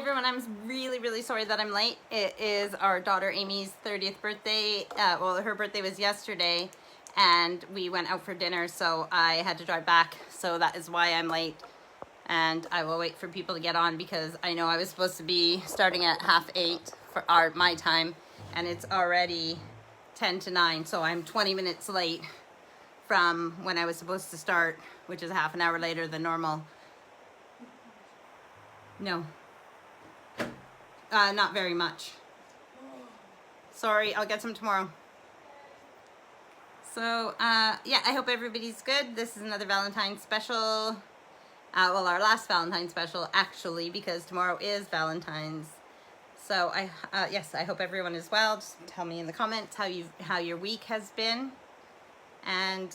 everyone, I'm really sorry that I'm late. It is our daughter Amy's 30th birthday. Well, her birthday was yesterday and we went out for dinner, so I had to drive back. So that is why I'm late. And I will wait for people to get on because I know I was supposed to be starting at 7:30 for my time, and it's already 10 to 9, so I'm 20 minutes late from when I was supposed to start, which is half an hour later than normal. No. Not very much. Sorry, I'll get some tomorrow. So, yeah, I hope everybody's good. This is another Valentine's special. Well, our last Valentine's special, actually, because tomorrow is Valentine's. So, yes, I hope everyone is well. Just tell me in the comments how your week has been. And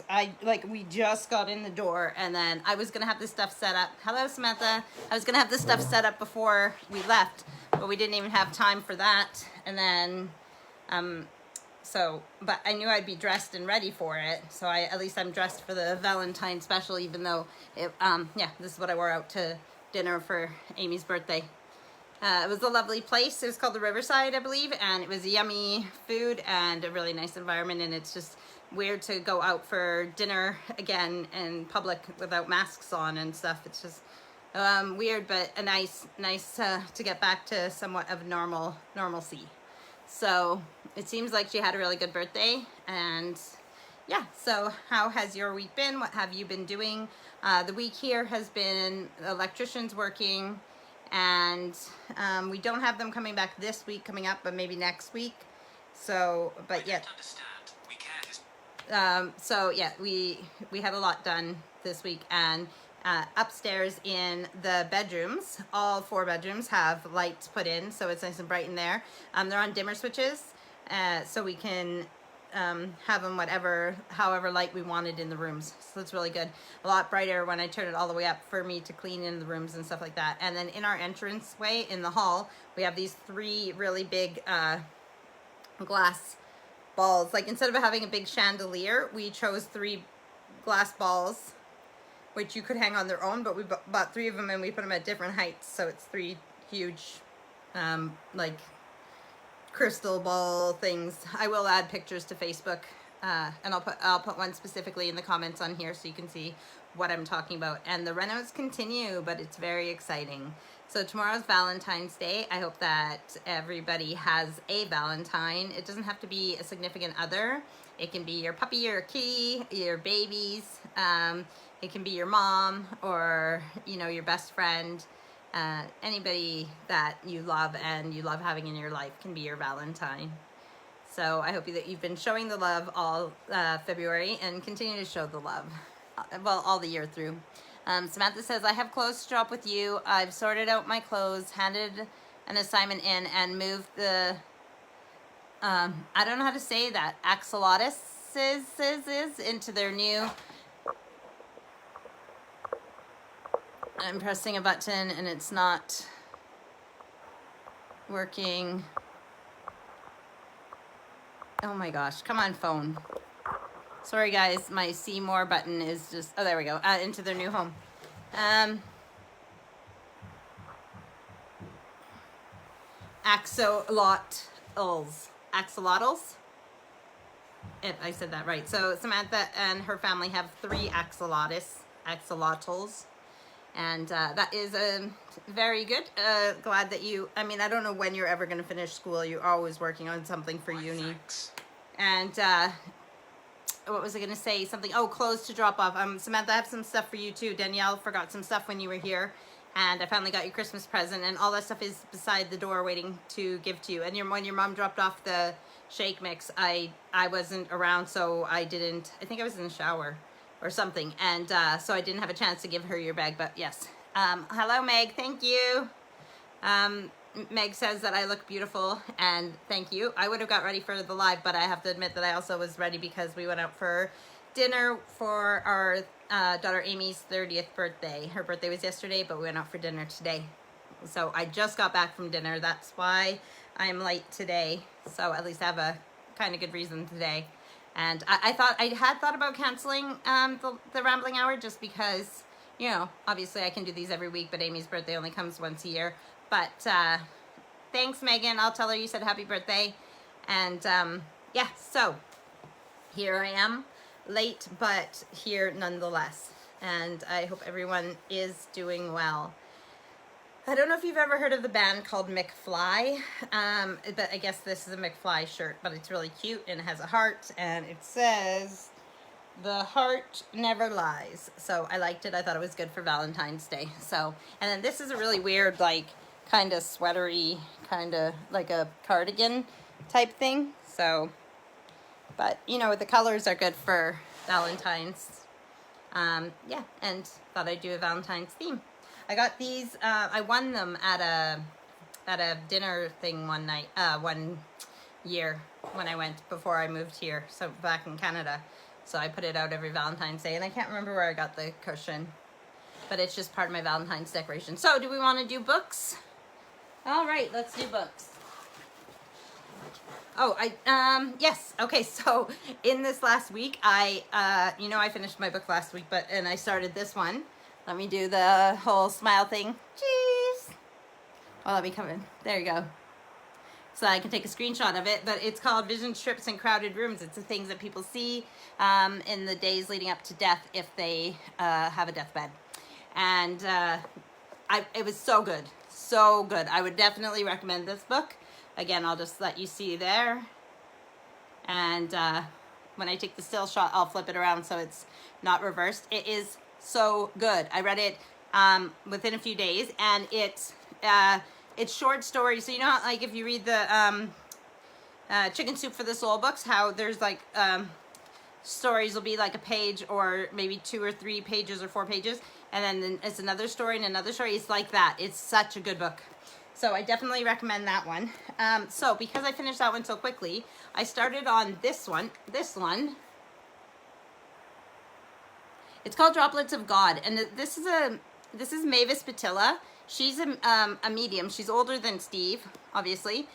we just got in the door, and then I was gonna have this stuff set up. Hello, Samantha. I was gonna have this stuff set up before we left, but we didn't even have time for that. And then, but I knew I'd be dressed and ready for it. So at least I'm dressed for the Valentine special, even though yeah, this is what I wore out to dinner for Amy's birthday. It was a lovely place. It was called the Riverside, I believe, and it was yummy food and a really nice environment. And it's just weird to go out for dinner again in public without masks on and stuff. It's just weird, but a nice to get back to somewhat of normalcy. So it seems like she had a really good birthday, and yeah. So how has your week been? What have you been doing? The week here has been electricians working, and we don't have them coming back this week coming up, but maybe next week. So, but yet. So yeah, we had a lot done this week, and upstairs in the bedrooms, all 4 bedrooms have lights put in, so it's nice and bright in there. They're on dimmer switches, so we can have them however light we wanted in the rooms. So it's really good. A lot brighter when I turn it all the way up for me to clean in the rooms and stuff like that. And then in our entranceway in the hall, we have these 3 really big glass balls. Like, instead of having a big chandelier, we chose 3 glass balls, which you could hang on their own, but we bought 3 of them and we put them at different heights, so it's 3 huge like crystal ball things. I will add pictures to Facebook, and I'll put one specifically in the comments on here so you can see what I'm talking about. And the renos continue, but it's very exciting. So tomorrow's Valentine's Day. I hope that everybody has a Valentine. It doesn't have to be a significant other. It can be your puppy or kitty, your babies. It can be your mom, or your best friend. Anybody that you love and you love having in your life can be your Valentine. So I hope that you've been showing the love all February and continue to show the love, well, all the year through. Samantha says, I have clothes to drop with you. I've sorted out my clothes, handed an assignment in, and moved the, I don't know how to say that, axolotls into their new, I'm pressing a button and it's not working. Oh my gosh, come on, phone. Sorry guys, my see more button is just, oh there we go, into their new home. Axolotls, if I said that right. So Samantha and her family have 3 axolotls, and that is very good. Glad that I don't know when you're ever going to finish school. You're always working on something for uni. Thanks. And what was I going to say? Something. Oh, clothes to drop off. Samantha, I have some stuff for you too. Danielle forgot some stuff when you were here, and I finally got your Christmas present, and all that stuff is beside the door waiting to give to you. And when your mom dropped off the shake mix, I wasn't around, so I didn't. I think I was in the shower or something, and so I didn't have a chance to give her your bag. But yes. Hello, Meg. Thank you. Meg says that I look beautiful, and thank you. I would have got ready for the live, but I have to admit that I also was ready because we went out for dinner for our daughter Amy's 30th birthday. Her birthday was yesterday, but we went out for dinner today. So I just got back from dinner. That's why I'm late today. So at least I have a kind of good reason today. And I had thought about canceling the rambling hour, just because, obviously I can do these every week, but Amy's birthday only comes once a year. But thanks, Megan. I'll tell her you said happy birthday. And yeah, so here I am, late, but here nonetheless. And I hope everyone is doing well. I don't know if you've ever heard of the band called McFly, but I guess this is a McFly shirt, but it's really cute and it has a heart and it says, "The heart never lies." So I liked it. I thought it was good for Valentine's Day. So, and then this is a really weird, like, kind of sweatery, kind of like a cardigan type thing. So, but you know, the colors are good for Valentine's. Yeah, and thought I'd do a Valentine's theme. I got these, I won them at a dinner thing one year when I went before I moved here, so back in Canada. So I put it out every Valentine's Day, and I can't remember where I got the cushion, but it's just part of my Valentine's decoration. So do we want to do books? All right, let's do books. Oh, yes. Okay, so in this last week, I finished my book last week, and I started this one. Let me do the whole smile thing. Cheese. Oh, let me come in. There you go. So I can take a screenshot of it, but it's called Vision Strips in Crowded Rooms. It's the things that people see in the days leading up to death if they have a deathbed. And it was so good. So good. I would definitely recommend this book. Again, I'll just let you see there. And when I take the still shot, I'll flip it around so it's not reversed. It is so good. I read it within a few days, and it's short stories. So you know how, like, if you read the Chicken Soup for the Soul books, how there's like stories will be like a page or maybe 2 or 3 pages or 4 pages, and then it's another story and another story. It's like that. It's such a good book. So I definitely recommend that one. So because I finished that one so quickly, I started on this one. This one. It's called Droplets of God, and this is Mavis Patilla. She's a medium. She's older than Steve, obviously.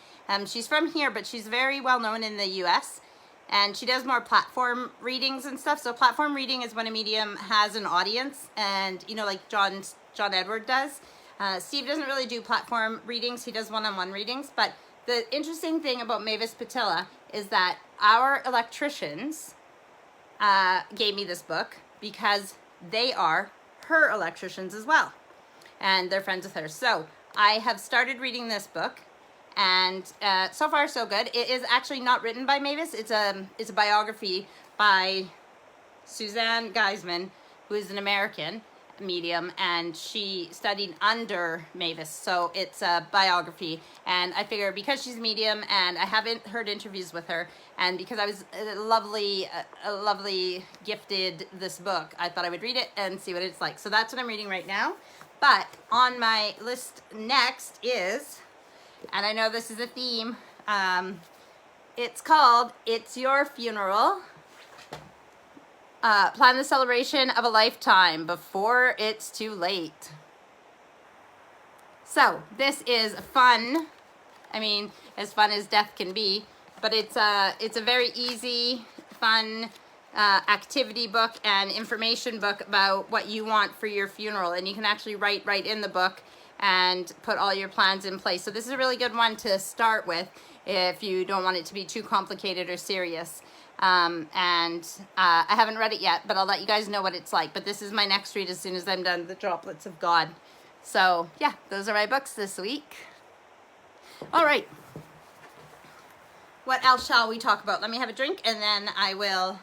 She's from here, but she's very well known in the U.S., and she does more platform readings and stuff. So platform reading is when a medium has an audience, and you know, like John Edward does. Steve doesn't really do platform readings. He does one-on-one readings. But the interesting thing about Mavis Patilla is that our electricians gave me this book because they are her electricians as well, and they're friends with her. So I have started reading this book, and so far so good. It is actually not written by Mavis. It's a biography by Suzanne Geisman, who is an American medium, and she studied under Mavis, so it's a biography. And I figure because she's a medium and I haven't heard interviews with her, and because I was lovely gifted this book, I thought I would read it and see what it's like. So that's what I'm reading right now. But on my list next is, and I know this is a theme, it's called It's Your Funeral. Plan the celebration of a lifetime before it's too late. So this is fun. I mean, as fun as death can be, but it's a very easy, fun activity book and information book about what you want for your funeral, and you can actually write right in the book and put all your plans in place. So this is a really good one to start with if you don't want it to be too complicated or serious. I haven't read it yet, but I'll let you guys know what it's like. But this is my next read as soon as I'm done, The Droplets of God. So yeah, those are my books this week. All right. What else shall we talk about? Let me have a drink and then I will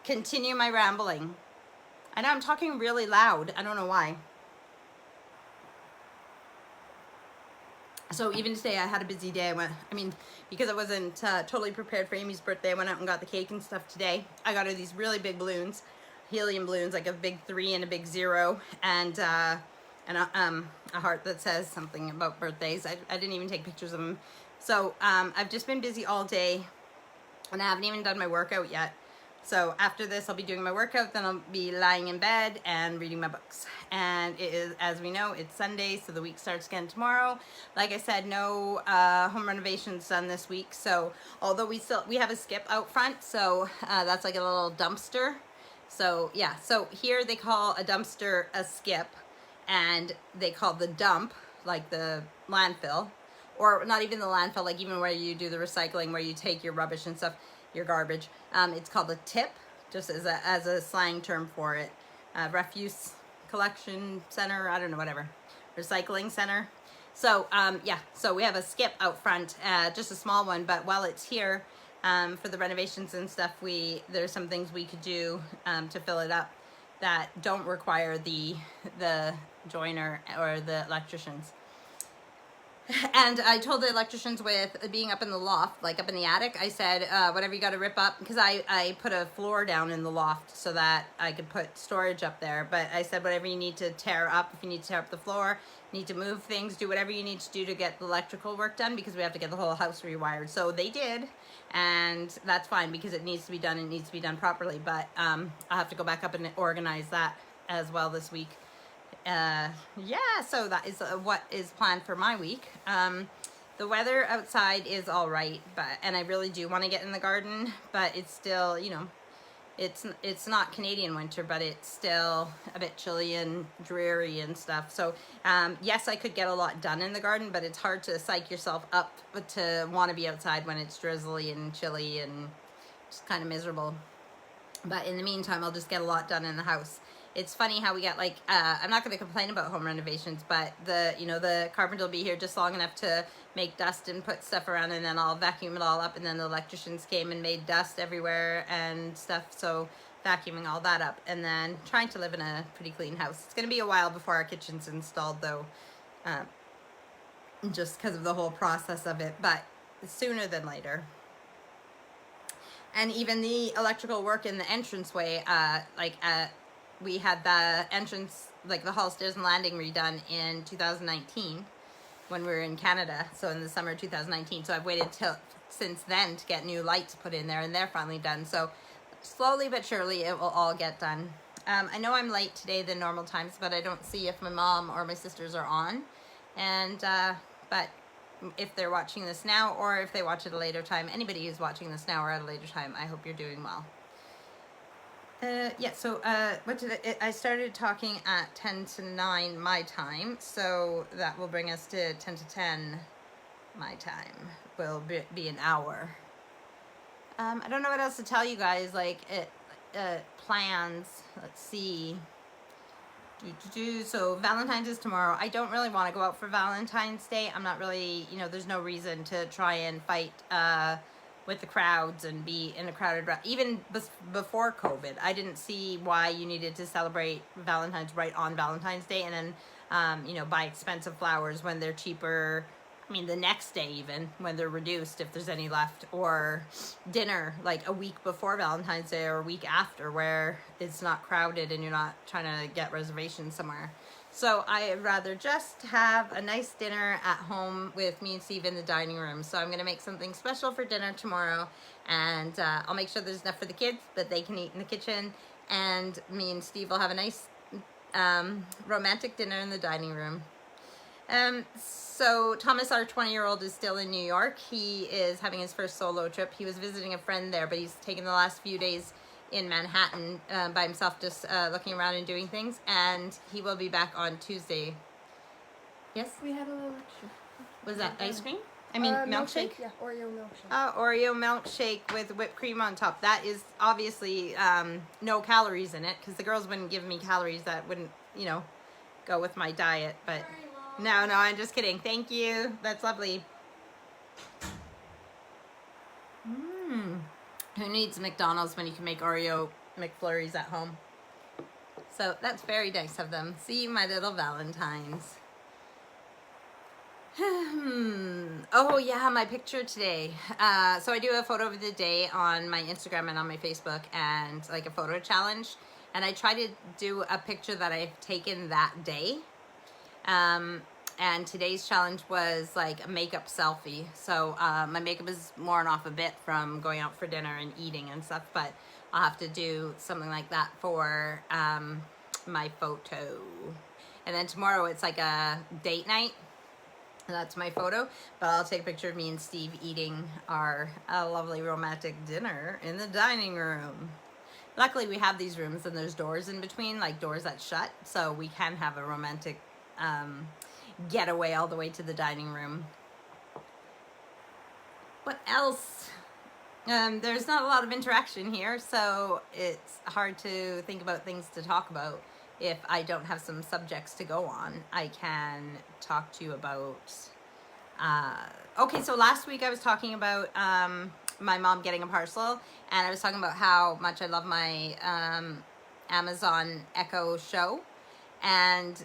continue my rambling. I know I'm talking really loud. I don't know why. So even today I had a busy day. Because I wasn't totally prepared for Amy's birthday, I went out and got the cake and stuff today. I got her these really big balloons, helium balloons, like a big 3 and a big 0, and a heart that says something about birthdays. I didn't even take pictures of them. So I've just been busy all day, and I haven't even done my workout yet. So after this, I'll be doing my workout, then I'll be lying in bed and reading my books. And it is, as we know, it's Sunday, so the week starts again tomorrow. Like I said, no home renovations done this week. So although we have a skip out front, so that's like a little dumpster. So yeah, so here they call a dumpster a skip, and they call the dump like the landfill, or not even the landfill, like even where you do the recycling, where you take your rubbish and stuff, your garbage. It's called a tip, just as a slang term for it. Refuse collection center, I don't know, whatever. Recycling center. So yeah, so we have a skip out front, just a small one, but while it's here for the renovations and stuff, there's some things we could do to fill it up that don't require the joiner or the electricians. And I told the electricians, with being up in the loft, like up in the attic, I said, whatever you got to rip up, because I put a floor down in the loft so that I could put storage up there. But I said, whatever you need to tear up, if you need to tear up the floor, need to move things, do whatever you need to do to get the electrical work done, because we have to get the whole house rewired. So they did, and that's fine, because it needs to be done. It needs to be done properly. But I'll have to go back up and organize that as well this week. Yeah, so that is what is planned for my week. The weather outside is all right, and I really do want to get in the garden, but it's still, you know, it's not Canadian winter, but it's still a bit chilly and dreary and stuff. So yes, I could get a lot done in the garden, but it's hard to psych yourself up to want to be outside when it's drizzly and chilly and just kind of miserable. But in the meantime, I'll just get a lot done in the house. It's funny how we get, like, I'm not going to complain about home renovations, but the carpenter will be here just long enough to make dust and put stuff around, and then I'll vacuum it all up, and then the electricians came and made dust everywhere and stuff, so vacuuming all that up, and then trying to live in a pretty clean house. It's going to be a while before our kitchen's installed, though, just because of the whole process of it, but sooner than later. And even the electrical work in the entranceway, we had the entrance, like the hall, stairs, and landing redone in 2019 when we were in Canada, so in the summer of 2019. So I've waited since then to get new lights put in there, and they're finally done. So slowly but surely it will all get done. I know I'm late today than normal times, but I don't see if my mom or my sisters are on. And but if they're watching this now, or if they watch at a later time, anybody who's watching this now or at a later time, I hope you're doing well. Yeah, so I started talking at 10 to 9 my time, so that will bring us to 10 to 10 my time. Will be an hour. I don't know what else to tell you guys, like, plans, let's see. So Valentine's is tomorrow. I don't really want to go out for Valentine's Day. I'm not really, there's no reason to try and fight with the crowds and be in a crowded, even before COVID, I didn't see why you needed to celebrate Valentine's right on Valentine's Day, and then, buy expensive flowers when they're cheaper. I mean, the next day even, when they're reduced, if there's any left, or dinner like a week before Valentine's Day or a week after, where it's not crowded and you're not trying to get reservations somewhere. So I'd rather just have a nice dinner at home with me and Steve in the dining room. So I'm going to make something special for dinner tomorrow, and I'll make sure there's enough for the kids that they can eat in the kitchen, and me and Steve will have a nice romantic dinner in the dining room. So Thomas, our 20-year-old, is still in New York. He is having his first solo trip. He was visiting a friend there, but he's taken the last few days in Manhattan by himself, just looking around and doing things, and he will be back on Tuesday. Yes? We had a little extra. Was that ice cream? I mean, milkshake? Yeah, Oreo milkshake. Oh, Oreo milkshake with whipped cream on top. That is obviously no calories in it, because the girls wouldn't give me calories that wouldn't, go with my diet, but no, I'm just kidding. Thank you. That's lovely. Who needs McDonald's when you can make Oreo McFlurries at home? So that's very nice of them. See, my little Valentines. Oh yeah, my picture today. So I do a photo of the day on my Instagram and on my Facebook, and like a photo challenge. And I try to do a picture that I've taken that day. And today's challenge was like a makeup selfie. So my makeup is worn off a bit from going out for dinner and eating and stuff, but I'll have to do something like that for my photo. And then tomorrow it's like a date night. That's my photo, but I'll take a picture of me and Steve eating our lovely romantic dinner in the dining room. Luckily we have these rooms and there's doors in between, like doors that shut, so we can have a romantic getaway all the way to the dining room. What else? There's not a lot of interaction here, so it's hard to think about things to talk about. If I don't have some subjects to go on, I can talk to you about... okay, so last week I was talking about my mom getting a parcel, and I was talking about how much I love my Amazon Echo Show, and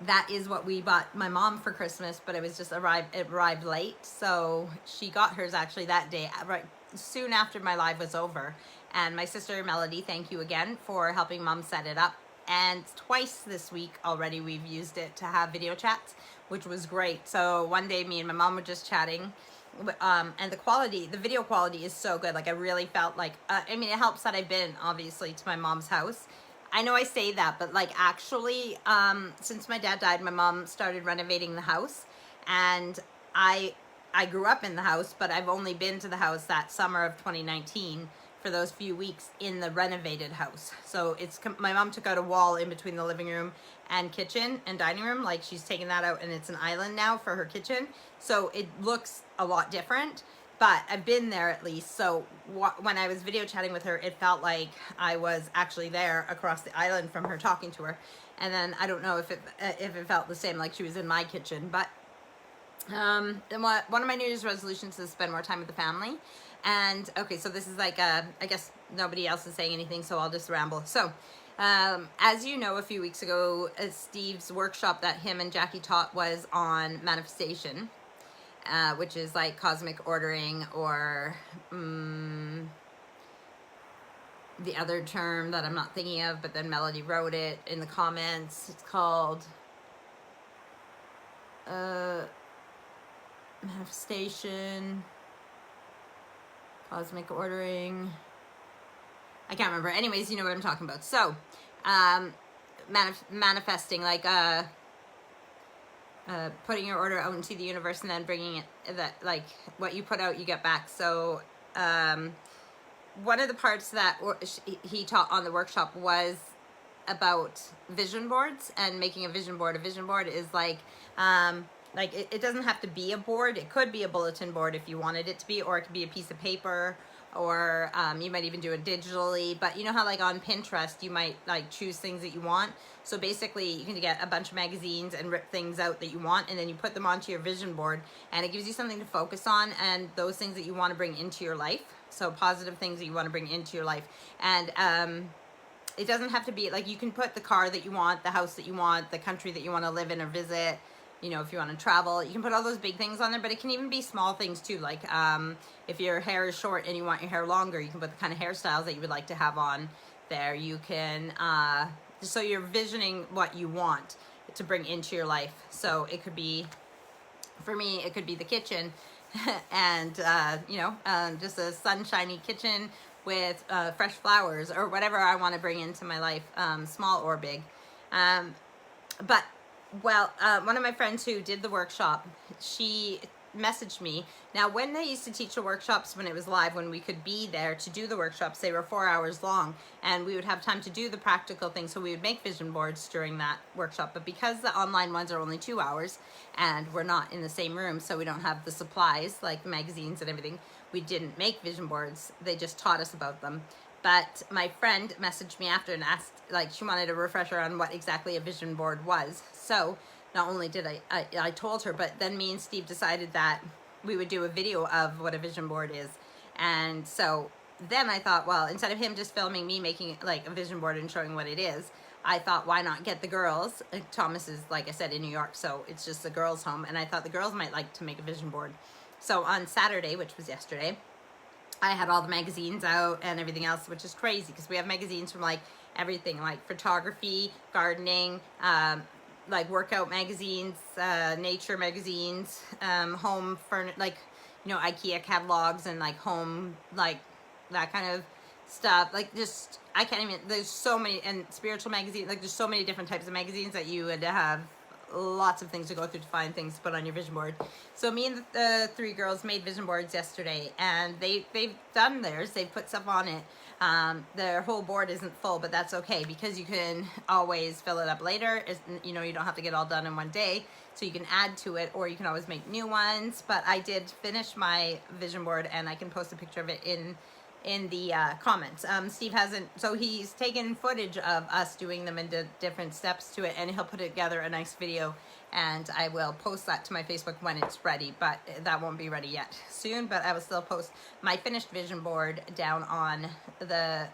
that is what we bought my mom for Christmas, but it was just it arrived late, so she got hers actually that day, right soon after my live was over. And my sister Melody, thank you again for helping mom set it up. And twice this week already we've used it to have video chats, which was great. So one day me and my mom were just chatting, and the video quality is so good. Like I really felt like, I mean, it helps that I've been obviously to my mom's house. I know I say that, but like actually, since my dad died, my mom started renovating the house, and I grew up in the house, but I've only been to the house that summer of 2019 for those few weeks in the renovated house. So my mom took out a wall in between the living room and kitchen and dining room. Like she's taken that out, and it's an island now for her kitchen. So it looks a lot different, but I've been there at least. So when I was video chatting with her, it felt like I was actually there across the island from her, talking to her. And then I don't know if it felt the same, like she was in my kitchen, but one of my New Year's resolutions is to spend more time with the family. And okay, so this is like I guess nobody else is saying anything, so I'll just ramble. So as you know, a few weeks ago, Steve's workshop that him and Jackie taught was on manifestation, which is like cosmic ordering, or the other term that I'm not thinking of, but then Melody wrote it in the comments. It's called manifestation, cosmic ordering. I can't remember. Anyways, you know what I'm talking about. So, manifesting, like putting your order out into the universe and then bringing it, that like what you put out, you get back. So, one of the parts that he taught on the workshop was about vision boards and making a vision board. A vision board is like it doesn't have to be a board. It could be a bulletin board if you wanted it to be, or it could be a piece of paper, or you might even do it digitally. But you know how like on Pinterest you might like choose things that you want. So basically you can get a bunch of magazines and rip things out that you want, and then you put them onto your vision board, and it gives you something to focus on, and those things that you want to bring into your life. So positive things that you want to bring into your life. And it doesn't have to be like, you can put the car that you want, the house that you want, the country that you want to live in or visit. You know, if you want to travel, you can put all those big things on there, but it can even be small things too. Like if your hair is short and you want your hair longer, you can put the kind of hairstyles that you would like to have on there. You can, so you're visioning what you want to bring into your life. So it could be, for me, it could be the kitchen and, you know, just a sunshiny kitchen with fresh flowers, or whatever I want to bring into my life, small or big. But well, one of my friends who did the workshop, she messaged me. Now, when they used to teach the workshops, when it was live, when we could be there to do the workshops, they were 4 hours long, and we would have time to do the practical things. So we would make vision boards during that workshop. But because the online ones are only 2 hours, and we're not in the same room, so we don't have the supplies like magazines and everything, we didn't make vision boards. They just taught us about them. But my friend messaged me after and asked, like, she wanted a refresher on what exactly a vision board was. So not only did I told her, but then me and Steve decided that we would do a video of what a vision board is. And so then I thought, well, instead of him just filming me making like a vision board and showing what it is, I thought, why not get the girls? Thomas is, like I said, in New York, so it's just the girls' home. And I thought the girls might like to make a vision board. So on Saturday, which was yesterday, I had all the magazines out and everything else, which is crazy because we have magazines from like everything, like photography, gardening, like workout magazines, nature magazines, home furniture, like, you know, IKEA catalogs and like home, like that kind of stuff. Like just, I can't even, there's so many, and spiritual magazines, like there's so many different types of magazines that you would have lots of things to go through to find things to put on your vision board. So me and the three girls made vision boards yesterday, and they've done theirs. They've put stuff on it. their whole board isn't full, but that's okay because you can always fill it up later. You know, you don't have to get all done in one day, so you can add to it, or you can always make new ones. But I did finish my vision board, and I can post a picture of it in the comments. Steve hasn't, so he's taken footage of us doing them into different steps to it, and he'll put together a nice video, and I will post that to my Facebook when it's ready, but that won't be ready yet soon. But I will still post my finished vision board down on the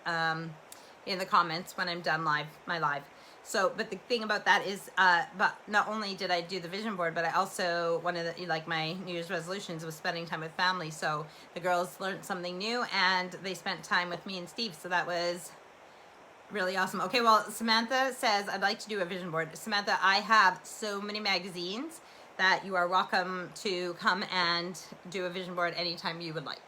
in the comments when I'm done my live. So, but the thing about that is, but not only did I do the vision board, but I also, one of the, like my New Year's resolutions was spending time with family. So the girls learned something new, and they spent time with me and Steve. So that was really awesome. Okay, well, Samantha says, I'd like to do a vision board. Samantha, I have so many magazines that you are welcome to come and do a vision board anytime you would like.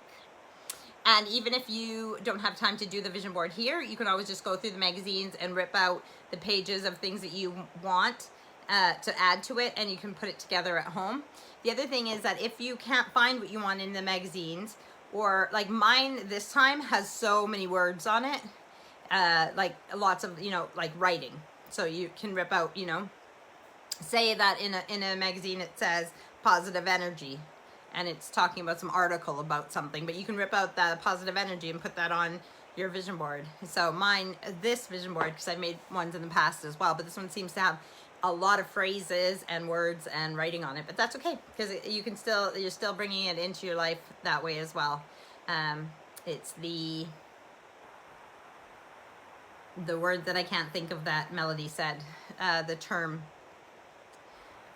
And even if you don't have time to do the vision board here, you can always just go through the magazines and rip out the pages of things that you want to add to it, and you can put it together at home. The other thing is that if you can't find what you want in the magazines, or like mine this time has so many words on it, like lots of, you know, like writing. So you can rip out, you know, say that in a magazine it says positive energy, and it's talking about some article about something, but you can rip out the positive energy and put that on your vision board. So mine, this vision board, because I've made ones in the past as well, but this one seems to have a lot of phrases and words and writing on it, but that's okay, because you can still, you're still bringing it into your life that way as well. It's the word that I can't think of that Melody said, the term,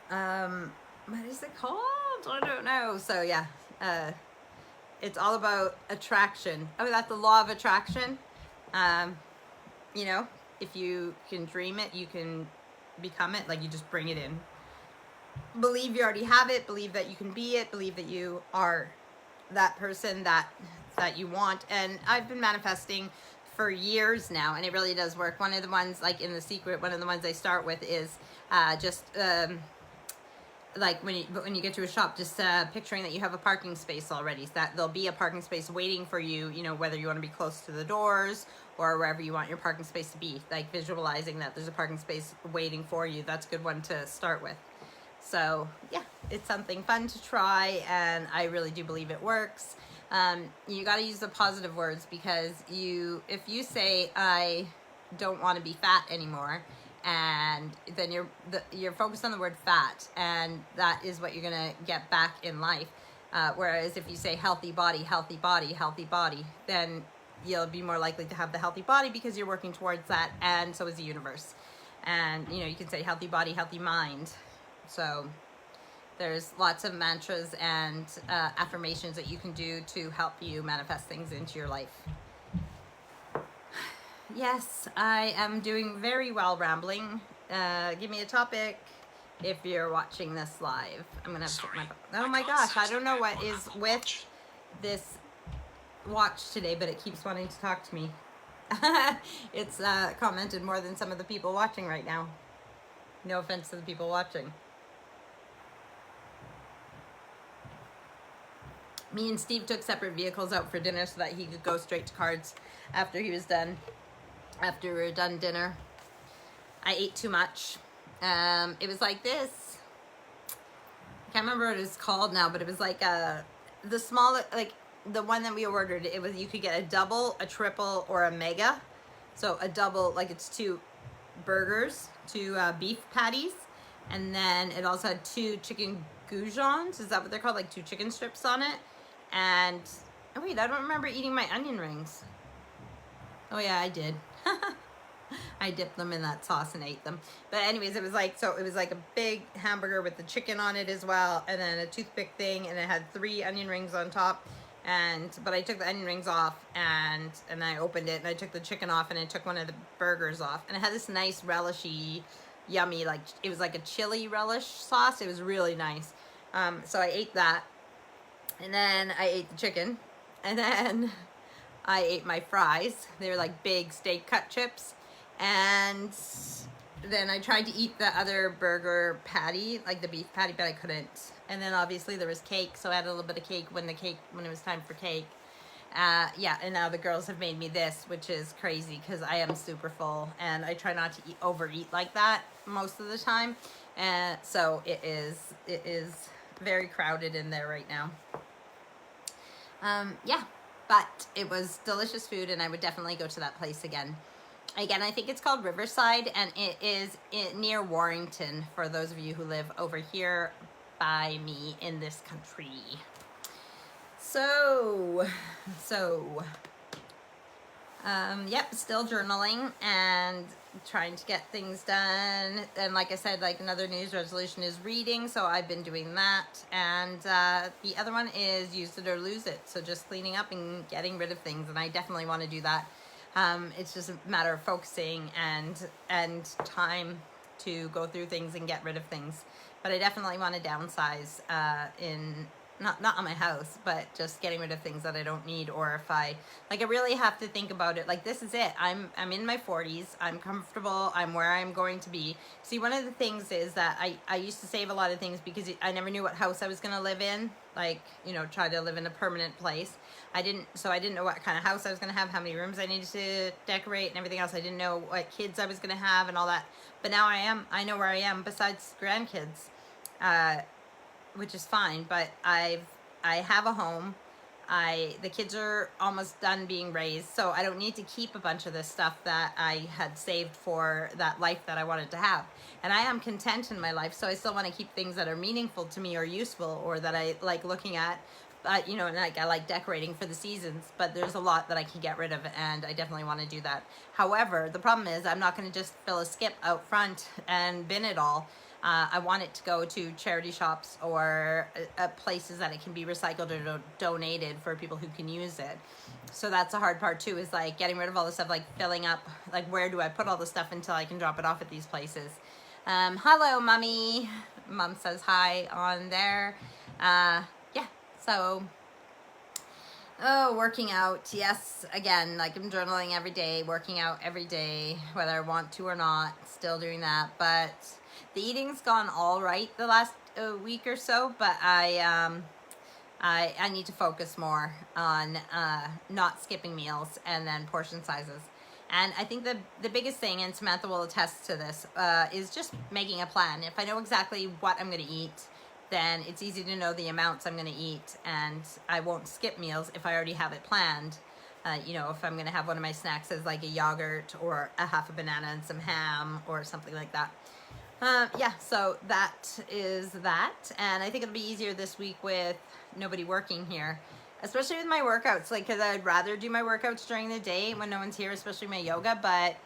what is it called? I don't know. So yeah, it's all about attraction. Oh, that's the law of attraction. You know, if you can dream it, you can become it. Like, you just bring it in. Believe you already have it. Believe that you can be it. Believe that you are that person that you want. And I've been manifesting for years now, and it really does work. One of the ones, like in The Secret, one of the ones I start with is just like when you get to a shop, just picturing that you have a parking space already, so that there'll be a parking space waiting for you, you know, whether you want to be close to the doors or wherever you want your parking space to be, like visualizing that there's a parking space waiting for you. That's a good one to start with. So yeah, it's something fun to try, and I really do believe it works. You got to use the positive words, because if you say, I don't want to be fat anymore, and then you're focused on the word fat, and that is what you're gonna get back in life. Whereas if you say healthy body, healthy body, healthy body, then you'll be more likely to have the healthy body, because you're working towards that, and so is the universe. And you know, you can say healthy body, healthy mind. So there's lots of mantras and affirmations that you can do to help you manifest things into your life. Yes, I am doing very well rambling. Give me a topic if you're watching this live. I'm gonna have to put my... Oh my gosh, I don't know what is with this watch today, but it keeps wanting to talk to me. It's commented more than some of the people watching right now. No offense to the people watching. Me and Steve took separate vehicles out for dinner so that he could go straight to cards after he was done. After we were done dinner. I ate too much. It was like this. I can't remember what it's called now, but it was like the small, like the one that we ordered. It was, you could get a double, a triple, or a mega. So a double, like it's 2 burgers, 2 beef patties, and then it also had 2 chicken goujons. Is that what they're called? Like 2 chicken strips on it. And oh wait, I don't remember eating my onion rings. Oh yeah, I did. I dipped them in that sauce and ate them. But anyways, it was like, so it was like a big hamburger with the chicken on it as well, and then a toothpick thing, and it had 3 onion rings on top. But I took the onion rings off, and I opened it, and I took the chicken off, and I took one of the burgers off, and it had this nice relishy, yummy, like it was like a chili relish sauce. It was really nice. So I ate that, and then I ate the chicken, and then I ate my fries. They were like big steak cut chips. And then I tried to eat the other burger patty, like the beef patty, but I couldn't. And then obviously there was cake, so I had a little bit of cake when it was time for cake. Yeah, and now the girls have made me this, which is crazy because I am super full and I try not to overeat like that most of the time. And so it is very crowded in there right now. Yeah, but it was delicious food and I would definitely go to that place again. Again, I think it's called Riverside and it is near Warrington for those of you who live over here by me in this country. So, yep, still journaling and trying to get things done. And like I said, like another New Year's resolution is reading, so I've been doing that. And the other one is use it or lose it. So just cleaning up and getting rid of things, and I definitely want to do that. It's just a matter of focusing and time to go through things and get rid of things. But I definitely want to downsize in not on my house, but just getting rid of things that I don't need, or if I really have to think about it. Like, this is it. I'm in my 40s. I'm comfortable. I'm where I'm going to be. See, one of the things is that I used to save a lot of things because I never knew what house I was going to live in. Like, you know, try to live in a permanent place. I didn't know what kind of house I was going to have, how many rooms I needed to decorate and everything else. I didn't know what kids I was going to have and all that. But now I know where I am besides grandkids. Which is fine, but I have a home. The kids are almost done being raised, so I don't need to keep a bunch of this stuff that I had saved for that life that I wanted to have. And I am content in my life, so I still want to keep things that are meaningful to me or useful or that I like looking at. But, you know, and I like decorating for the seasons, but there's a lot that I can get rid of, and I definitely want to do that. However, the problem is I'm not going to just fill a skip out front and bin it all. I want it to go to charity shops or places that it can be recycled or donated for people who can use it. So that's the hard part too, is like getting rid of all the stuff, like filling up, like where do I put all the stuff until I can drop it off at these places. Hello, Mommy. Mom says hi on there. Yeah, so... Oh, working out. Yes, again, like I'm journaling every day, working out every day, whether I want to or not, still doing that. But the eating's gone all right the last week or so, but I need to focus more on not skipping meals and then portion sizes. And I think the biggest thing, and Samantha will attest to this, is just making a plan. If I know exactly what I'm going to eat, then it's easy to know the amounts I'm going to eat, and I won't skip meals if I already have it planned. You know, if I'm going to have one of my snacks as like a yogurt or a half a banana and some ham or something like that. Yeah, so that is that. And I think it'll be easier this week with nobody working here, especially with my workouts. Like, because I'd rather do my workouts during the day when no one's here, especially my yoga. But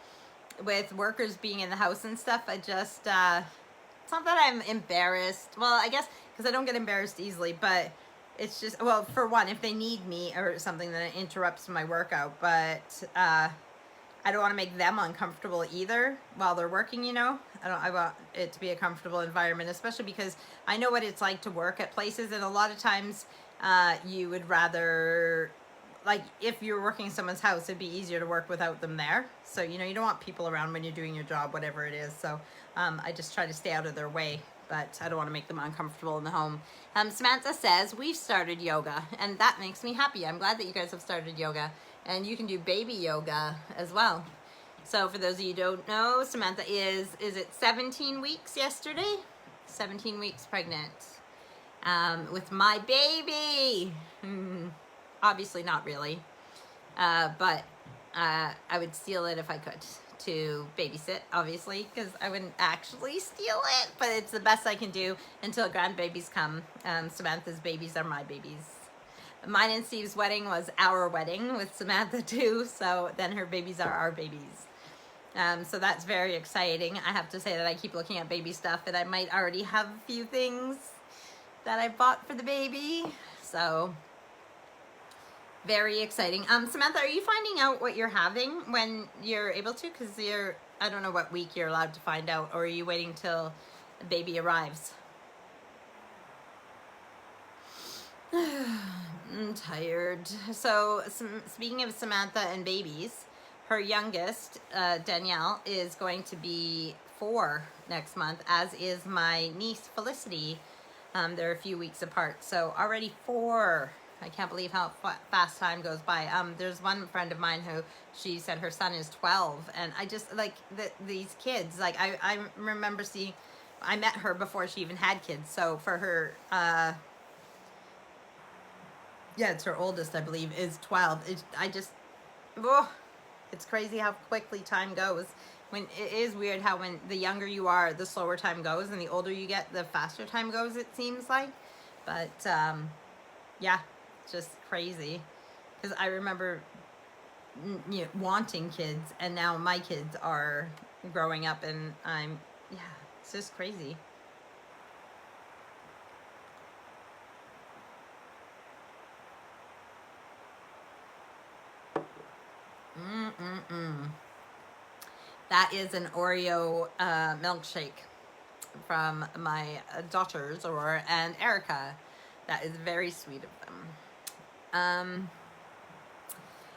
with workers being in the house and stuff, I just... it's not that I'm embarrassed. Well, I guess because I don't get embarrassed easily, but it's just, well, for one, if they need me or something, then it interrupts my workout. But I don't want to make them uncomfortable either while they're working, you know. I want it to be a comfortable environment, especially because I know what it's like to work at places, and a lot of times you would rather, like, if you're working in someone's house, it'd be easier to work without them there. So, you know, you don't want people around when you're doing your job, whatever it is. So I just try to stay out of their way, but I don't want to make them uncomfortable in the home. Samantha says, we've started yoga, and that makes me happy. I'm glad that you guys have started yoga, and you can do baby yoga as well. So for those of you who don't know, Samantha is it 17 weeks yesterday? 17 weeks pregnant with my baby. Obviously not really, but I would steal it if I could to babysit, obviously, because I wouldn't actually steal it, but it's the best I can do until grandbabies come. Samantha's babies are my babies. Mine and Steve's wedding was our wedding with Samantha too, so then her babies are our babies. So that's very exciting. I have to say that I keep looking at baby stuff, and I might already have a few things that I bought for the baby, so very exciting. Samantha, are you finding out what you're having when you're able to? Because I don't know what week you're allowed to find out, or are you waiting till the baby arrives? I'm tired. So, speaking of Samantha and babies, her youngest, Danielle, is going to be 4 next month, as is my niece, Felicity. They're a few weeks apart, so already 4. I can't believe how fast time goes by. There's one friend of mine who she said her son is 12, and I just like these kids. Like I remember seeing, I met her before she even had kids. So for her, yeah, it's her oldest, I believe, is 12. Oh, it's crazy how quickly time goes. When it is weird how when the younger you are, the slower time goes, and the older you get, the faster time goes. It seems like, but yeah, just crazy. Because I remember wanting kids, and now my kids are growing up, and yeah, it's just crazy. That is an Oreo milkshake from my daughters, Aurora and Erica. That is very sweet of them.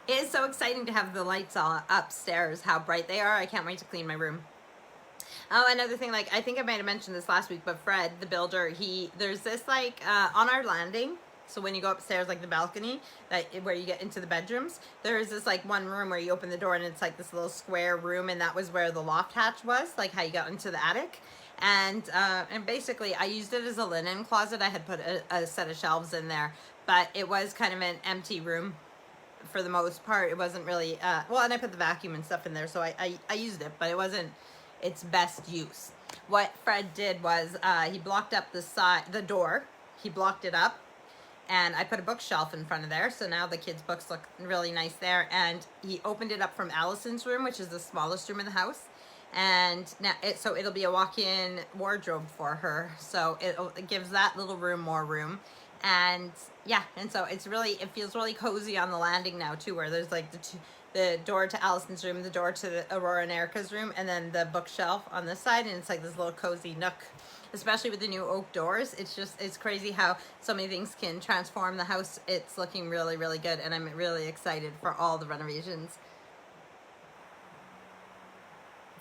It is so exciting to have the lights on upstairs, how bright they are. I can't wait to clean my room. Oh, another thing, like, I think I might have mentioned this last week, but Fred, the builder, there's this, like, on our landing, so when you go upstairs, like the balcony, where you get into the bedrooms, there is this, like, one room where you open the door, and it's, like, this little square room, and that was where the loft hatch was, like, how you got into the attic. And basically, I used it as a linen closet. I had put a set of shelves in there, but it was kind of an empty room for the most part. It wasn't really, well, and I put the vacuum and stuff in there, so I used it, but it wasn't its best use. What Fred did was he blocked up the door. He blocked it up, and I put a bookshelf in front of there, so now the kids' books look really nice there. And he opened it up from Allison's room, which is the smallest room in the house, and now so it'll be a walk-in wardrobe for her. So it gives that little room more room. And yeah, and so it feels really cozy on the landing now too, where there's like the door to Allison's room, the door to Aurora and Erica's room, and then the bookshelf on this side, and it's like this little cozy nook. Especially with the new oak doors, it's crazy how so many things can transform the house. It's looking really, really good, and I'm really excited for all the renovations.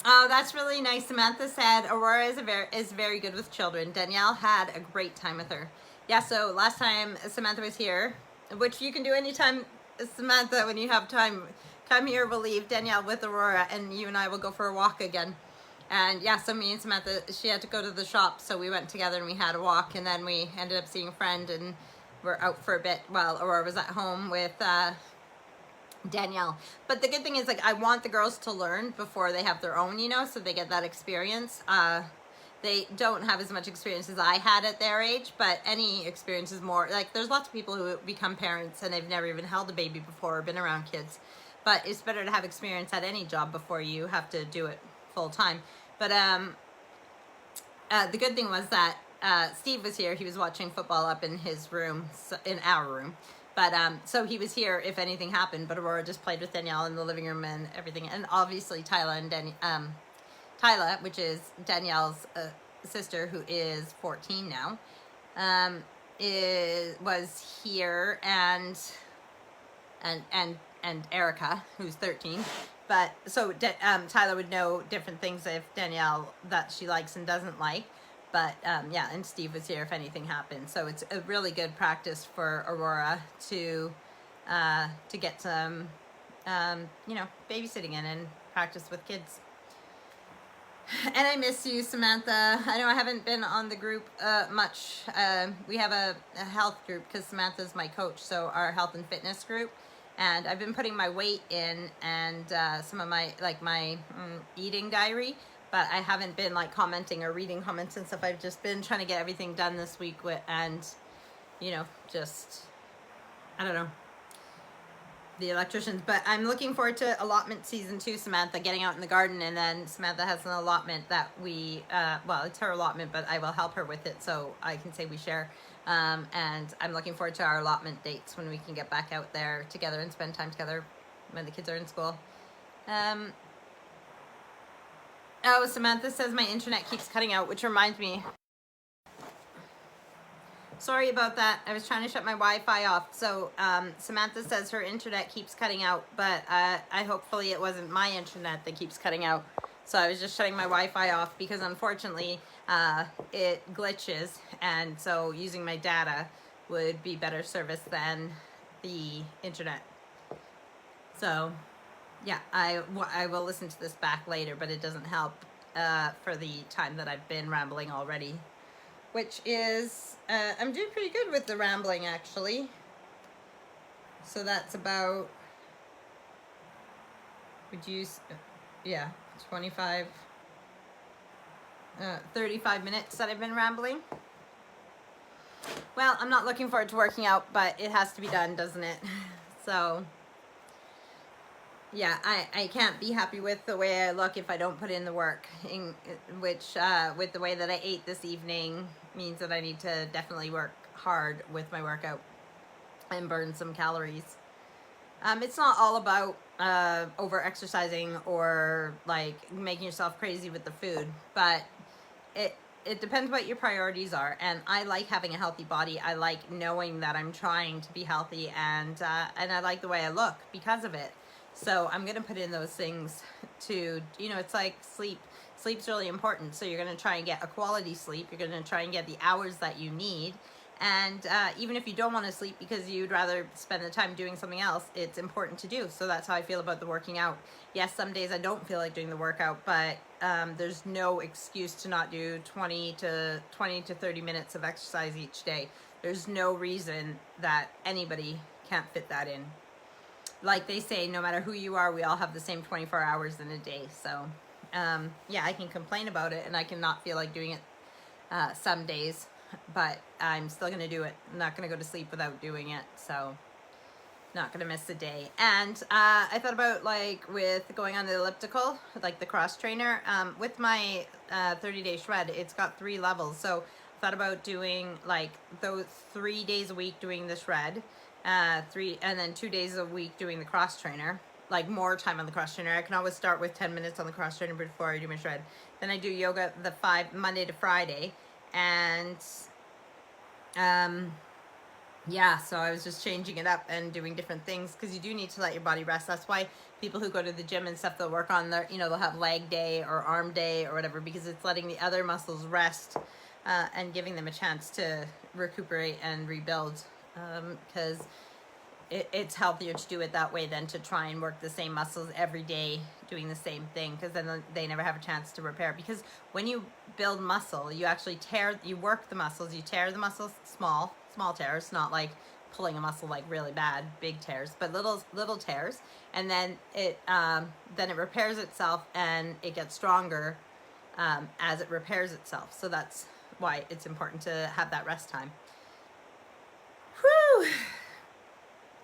Oh, that's really nice. Samantha said Aurora is very good with children. Danielle had a great time with her. Yeah, so last time Samantha was here, which you can do anytime, Samantha, when you have time, come here, we'll leave Danielle with Aurora, and you and I will go for a walk again. And yeah, so me and Samantha, she had to go to the shop, so we went together and we had a walk, and then we ended up seeing a friend, and we're out for a bit while Aurora was at home with Danielle. But the good thing is, like, I want the girls to learn before they have their own, so they get that experience. They don't have as much experience as I had at their age, but any experience is more, like, there's lots of people who become parents and they've never even held a baby before or been around kids. But it's better to have experience at any job before you have to do it full time. But the good thing was that Steve was here. He was watching football up in his room, in our room. But so he was here if anything happened. But Aurora just played with Danielle in the living room and everything. And obviously Tyla, which is Danielle's sister, who is 14 now, was here, and Erica, who's 13. But so Tyla would know different things if Danielle that she likes and doesn't like. But yeah, and Steve was here if anything happened. So it's a really good practice for Aurora to get some babysitting in and practice with kids. And I miss you, Samantha. I know I haven't been on the group much. We have a health group because Samantha's my coach, so our health and fitness group. And I've been putting my weight in and some of my eating diary, but I haven't been like commenting or reading comments and stuff. I've just been trying to get everything done this week and just, I don't know, the electricians. But I'm looking forward to allotment season 2, Samantha, getting out in the garden. And then Samantha has an allotment that we, well, it's her allotment, but I will help her with it, so I can say we share. And I'm looking forward to our allotment dates when we can get back out there together and spend time together when the kids are in school. Oh, Samantha says my internet keeps cutting out, which reminds me. Sorry about that. I was trying to shut my Wi-Fi off. So Samantha says her internet keeps cutting out, but hopefully it wasn't my internet that keeps cutting out. So I was just shutting my Wi-Fi off because unfortunately it glitches, and so using my data would be better service than the internet. So yeah, I will listen to this back later, but it doesn't help for the time that I've been rambling already, which is, I'm doing pretty good with the rambling actually. So that's about, would you, yeah, 25, 35 minutes that I've been rambling. Well, I'm not looking forward to working out, but it has to be done, doesn't it? So yeah, I can't be happy with the way I look if I don't put in the work, which with the way that I ate this evening means that I need to definitely work hard with my workout and burn some calories. It's not all about over exercising or like making yourself crazy with the food, but it depends what your priorities are. And I like having a healthy body. I like knowing that I'm trying to be healthy, and I like the way I look because of it. So I'm going to put in those things to, you know, it's like sleep. Sleep's really important. So you're going to try and get a quality sleep. You're going to try and get the hours that you need. And even if you don't want to sleep because you'd rather spend the time doing something else, it's important to do. So that's how I feel about the working out. Yes, some days I don't feel like doing the workout, but there's no excuse to not do 20 to 30 minutes of exercise each day. There's no reason that anybody can't fit that in. Like they say, no matter who you are, we all have the same 24 hours in a day. So yeah, I can complain about it and I can not feel like doing it some days, but I'm still going to do it. I'm not going to go to sleep without doing it. So not going to miss a day. And I thought about like with going on the elliptical, like the cross trainer, with my 30-day shred, it's got 3 levels. So I thought about doing like those 3 days a week doing the shred, 3 and then 2 days a week doing the cross trainer, like more time on the cross trainer. I can always start with 10 minutes on the cross trainer before I do my shred. Then I do yoga the 5 Monday to Friday, and yeah, so I was just changing it up and doing different things because you do need to let your body rest. That's why people who go to the gym and stuff, they'll work on their, you know, they'll have leg day or arm day or whatever, because it's letting the other muscles rest and giving them a chance to recuperate and rebuild, because it's healthier to do it that way than to try and work the same muscles every day doing the same thing, because then they never have a chance to repair. Because when you build muscle, you actually you work the muscles, you tear the muscles, small tears, not like pulling a muscle like really bad, big tears, but little tears, and then it repairs itself and it gets stronger as it repairs itself. So that's why it's important to have that rest time. Whew.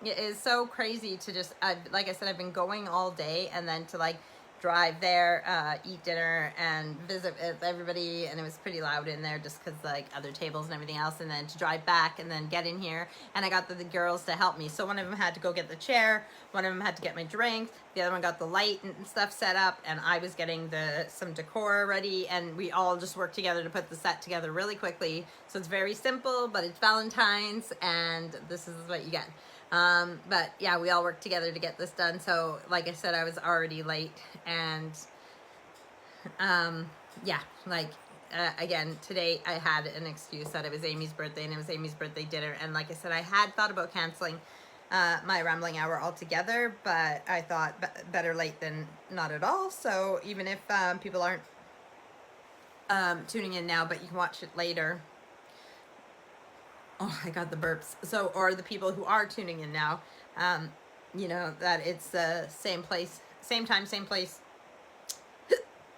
It is so crazy to just, like I said, I've been going all day, and then to like drive there, eat dinner, and visit with everybody, and it was pretty loud in there just because like other tables and everything else, and then to drive back and then get in here, and I got the girls to help me. So one of them had to go get the chair, one of them had to get my drink, the other one got the light and stuff set up, and I was getting some decor ready, and we all just worked together to put the set together really quickly. So it's very simple, but it's Valentine's, and this is what you get. But yeah, we all worked together to get this done. So like I said, I was already late, and yeah, like again, today I had an excuse that it was Amy's birthday, and it was Amy's birthday dinner, and like I said, I had thought about canceling my rambling hour altogether, but I thought better late than not at all. So even if people aren't tuning in now, but you can watch it later. Oh, I got the burps. So, or the people who are tuning in now, you know, that it's the same place, same time, same place.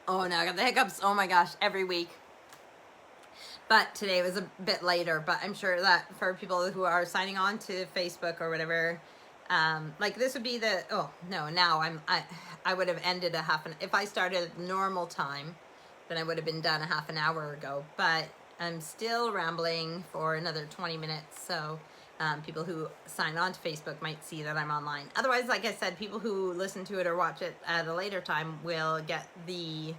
Oh, now I got the hiccups. Oh my gosh, every week. But today was a bit later, but I'm sure that for people who are signing on to Facebook or whatever, like this would be the, oh no, now I would have ended if I started at normal time, then I would have been done a half an hour ago, but I'm still rambling for another 20 minutes, so people who sign on to Facebook might see that I'm online. Otherwise, like I said, people who listen to it or watch it at a later time will get the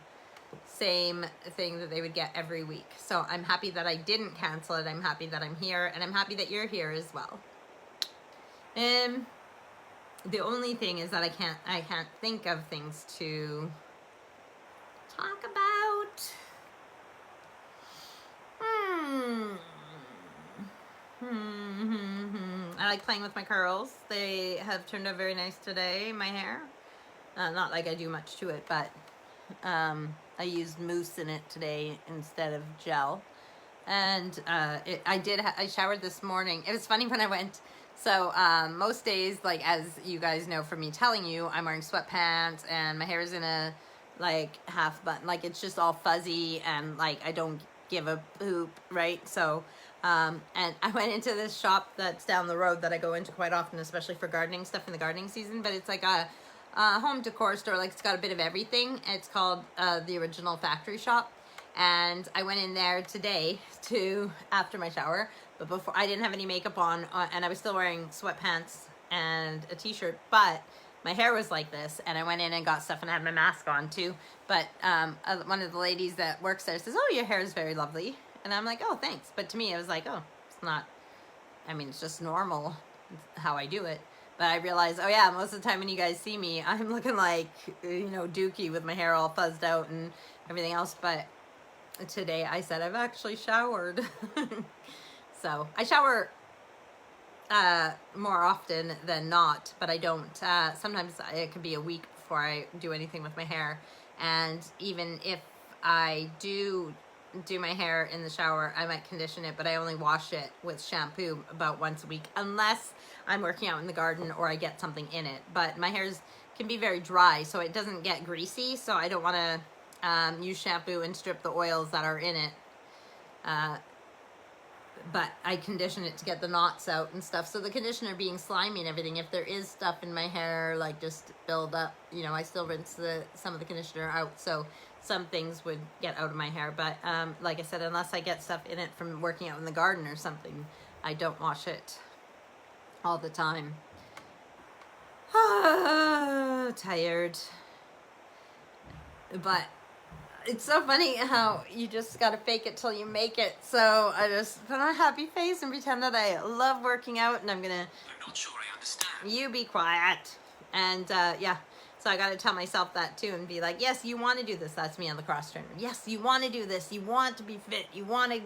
same thing that they would get every week. So I'm happy that I didn't cancel it. I'm happy that I'm here, and I'm happy that you're here as well. The only thing is that I can't think of things to talk about. like playing with my curls. They have turned out very nice today, my hair. Not like I do much to it, but I used mousse in it today instead of gel. And I showered this morning. It was funny when I went. So most days, like as you guys know from me telling you, I'm wearing sweatpants and my hair is in a like half button. Like it's just all fuzzy and like I don't give a poop, right? So and I went into this shop that's down the road that I go into quite often, especially for gardening stuff in the gardening season. But it's like a home decor store. Like it's got a bit of everything. It's called the Original Factory Shop. And I went in there today after my shower, but before I didn't have any makeup on, and I was still wearing sweatpants and a t-shirt, but my hair was like this, and I went in and got stuff, and I had my mask on too. But one of the ladies that works there says, "Oh, your hair is very lovely," and I'm like, "Oh, thanks." But to me, it was like, "Oh, it's not. I mean, it's just normal how I do it." But I realized, oh yeah, most of the time when you guys see me, I'm looking like, you know, Dookie with my hair all fuzzed out and everything else, but today I said I've actually showered. So I shower more often than not, but I don't. Sometimes it could be a week before I do anything with my hair. And even if I do my hair in the shower, I might condition it, but I only wash it with shampoo about once a week, unless I'm working out in the garden or I get something in it. But my hair can be very dry, so it doesn't get greasy, so I don't want to use shampoo and strip the oils that are in it, but I condition it to get the knots out and stuff. So the conditioner being slimy and everything, if there is stuff in my hair like just build up, you know, I still rinse some of the conditioner out, so some things would get out of my hair. But like I said, unless I get stuff in it from working out in the garden or something, I don't wash it all the time. Tired, but it's so funny how you just gotta fake it till you make it. So I just put on a happy face and pretend that I love working out, and I'm not sure I understand. You be quiet. And yeah, so I gotta tell myself that too and be like, yes, you want to do this. That's me on the cross trainer. Yes, you want to do this. You want to be fit. You want to,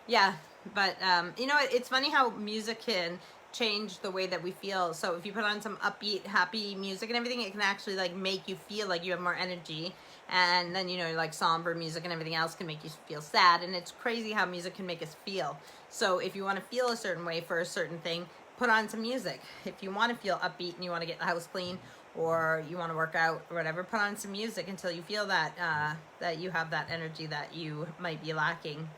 yeah. But you know, it's funny how music can change the way that we feel. So if you put on some upbeat, happy music and everything, it can actually like make you feel like you have more energy. And then, you know, like somber music and everything else can make you feel sad. And it's crazy how music can make us feel. So if you want to feel a certain way for a certain thing, put on some music. If you want to feel upbeat and you want to get the house clean, or you want to work out or whatever, put on some music until you feel that that you have that energy that you might be lacking.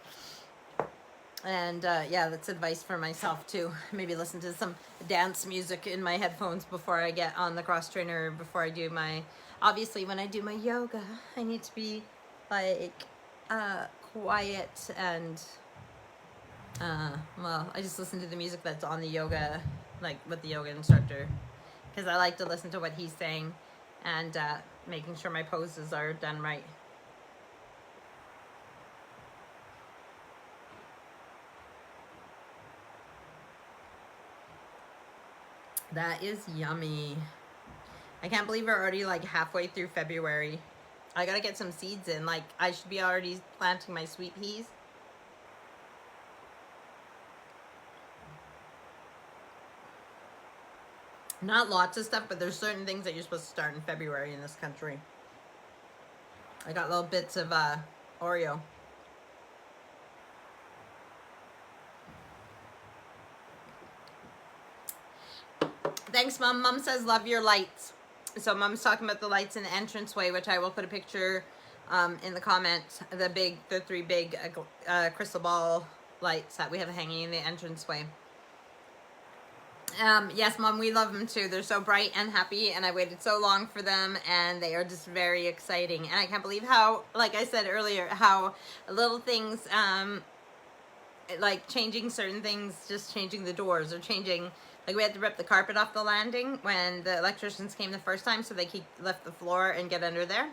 And yeah, that's advice for myself too. Maybe listen to some dance music in my headphones before I get on the cross trainer, before I do my, obviously when I do my yoga, I need to be like quiet and well, I just listen to the music that's on the yoga, like with the yoga instructor, because I like to listen to what he's saying and making sure my poses are done right. That is yummy. I can't believe we're already like halfway through February. I gotta get some seeds in. Like I should be already planting my sweet peas. Not lots of stuff, but there's certain things that you're supposed to start in February in this country. I got little bits of Oreo. Thanks, Mom. Mom says, love your lights. So Mom's talking about the lights in the entranceway, which I will put a picture in the comments. The three big crystal ball lights that we have hanging in the entranceway. Yes, Mom, we love them too. They're so bright and happy, and I waited so long for them, and they are just very exciting. And I can't believe how, like I said earlier, how little things, like changing certain things, just changing the doors or changing. Like we had to rip the carpet off the landing when the electricians came the first time, so they lift the floor and get under there.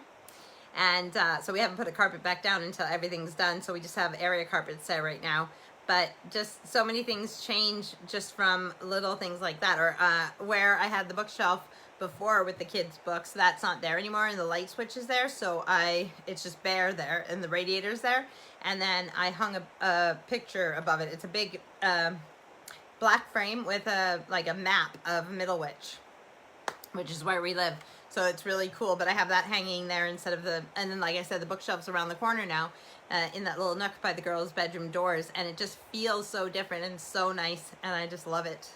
And so we haven't put a carpet back down until everything's done, so we just have area carpets there right now. But just so many things change just from little things like that. Or where I had the bookshelf before with the kids' books, that's not there anymore, and the light switch is there, so it's just bare there, and the radiator's there. And then I hung a picture above it. It's a big black frame with a map of Middlewich, which is where we live. So it's really cool, but I have that hanging there instead of and then like I said, the bookshelf's around the corner now, in that little nook by the girls' bedroom doors, and it just feels so different and so nice, and I just love it.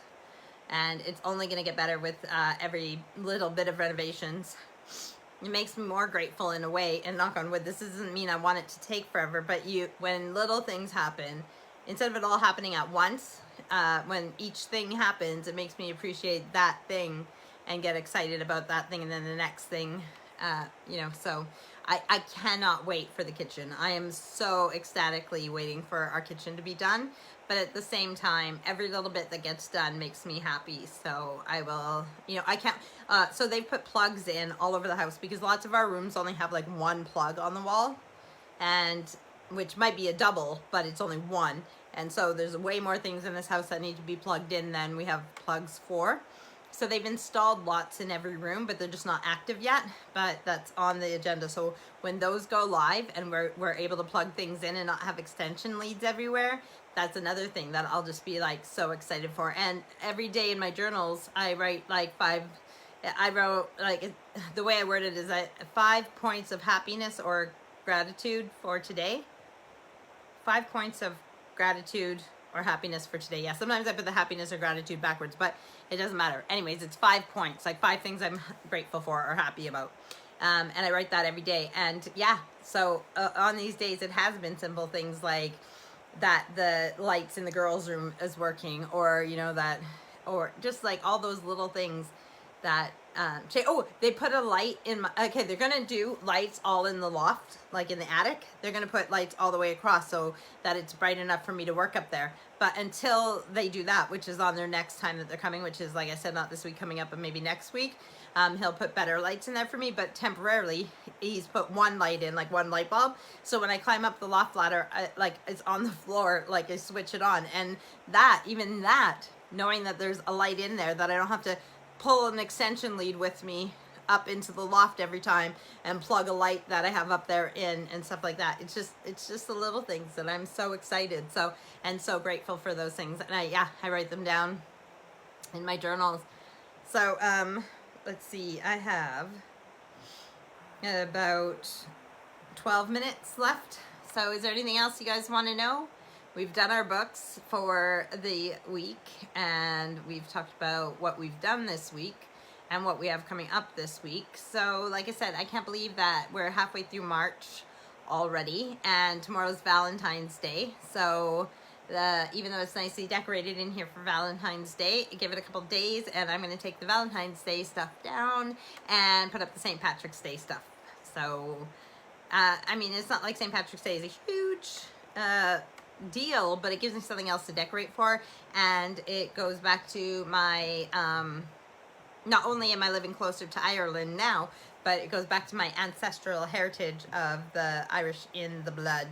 And it's only going to get better with every little bit of renovations. It makes me more grateful in a way, and knock on wood, this doesn't mean I want it to take forever, but when little things happen, instead of it all happening at once, when each thing happens, it makes me appreciate that thing and get excited about that thing, and then the next thing, you know, so I cannot wait for the kitchen. I am so ecstatically waiting for our kitchen to be done, but at the same time, every little bit that gets done makes me happy, so I will, you know, I can't, so they've put plugs in all over the house, because lots of our rooms only have like one plug on the wall, and which might be a double, but it's only one, and so there's way more things in this house that need to be plugged in than we have plugs for. So they've installed lots in every room, but they're just not active yet, but that's on the agenda. So when those go live and we're able to plug things in and not have extension leads everywhere, that's another thing that I'll just be like so excited for. And every day in my journals, I write like I wrote like, the way I word it is 5 points of happiness or gratitude for today. 5 points of gratitude or happiness for today. Yeah, sometimes I put the happiness or gratitude backwards, but it doesn't matter. Anyways, it's 5 points, like 5 things I'm grateful for or happy about. And I write that every day. And yeah, so on these days, it has been simple things like that the lights in the girls' room is working, or, you know, that, or just like all those little things that, oh, they put a light in my, okay, they're gonna do lights all in the loft, like in the attic. They're gonna put lights all the way across so that it's bright enough for me to work up there. But until they do that, which is on their next time that they're coming, which is, like I said, not this week coming up, but maybe next week, he'll put better lights in there for me. But temporarily, he's put one light in, like one light bulb. So when I climb up the loft ladder, like it's on the floor, like I switch it on. And that, even that, knowing that there's a light in there, that I don't have to pull an extension lead with me up into the loft every time and plug a light that I have up there in and stuff like that. It's just the little things that I'm so excited, so, and so grateful for those things. And I write them down in my journals. So let's see, I have about 12 minutes left. So is there anything else you guys want to know? We've done our books for the week, and we've talked about what we've done this week and what we have coming up this week. So like I said, I can't believe that we're halfway through March already, and tomorrow's Valentine's Day. So even though it's nicely decorated in here for Valentine's Day, give it a couple days and I'm going to take the Valentine's Day stuff down and put up the St. Patrick's Day stuff. So I mean, it's not like St. Patrick's Day is a huge deal, but it gives me something else to decorate for, and it goes back to my not only am I living closer to Ireland now, but it goes back to my ancestral heritage of the Irish in the blood.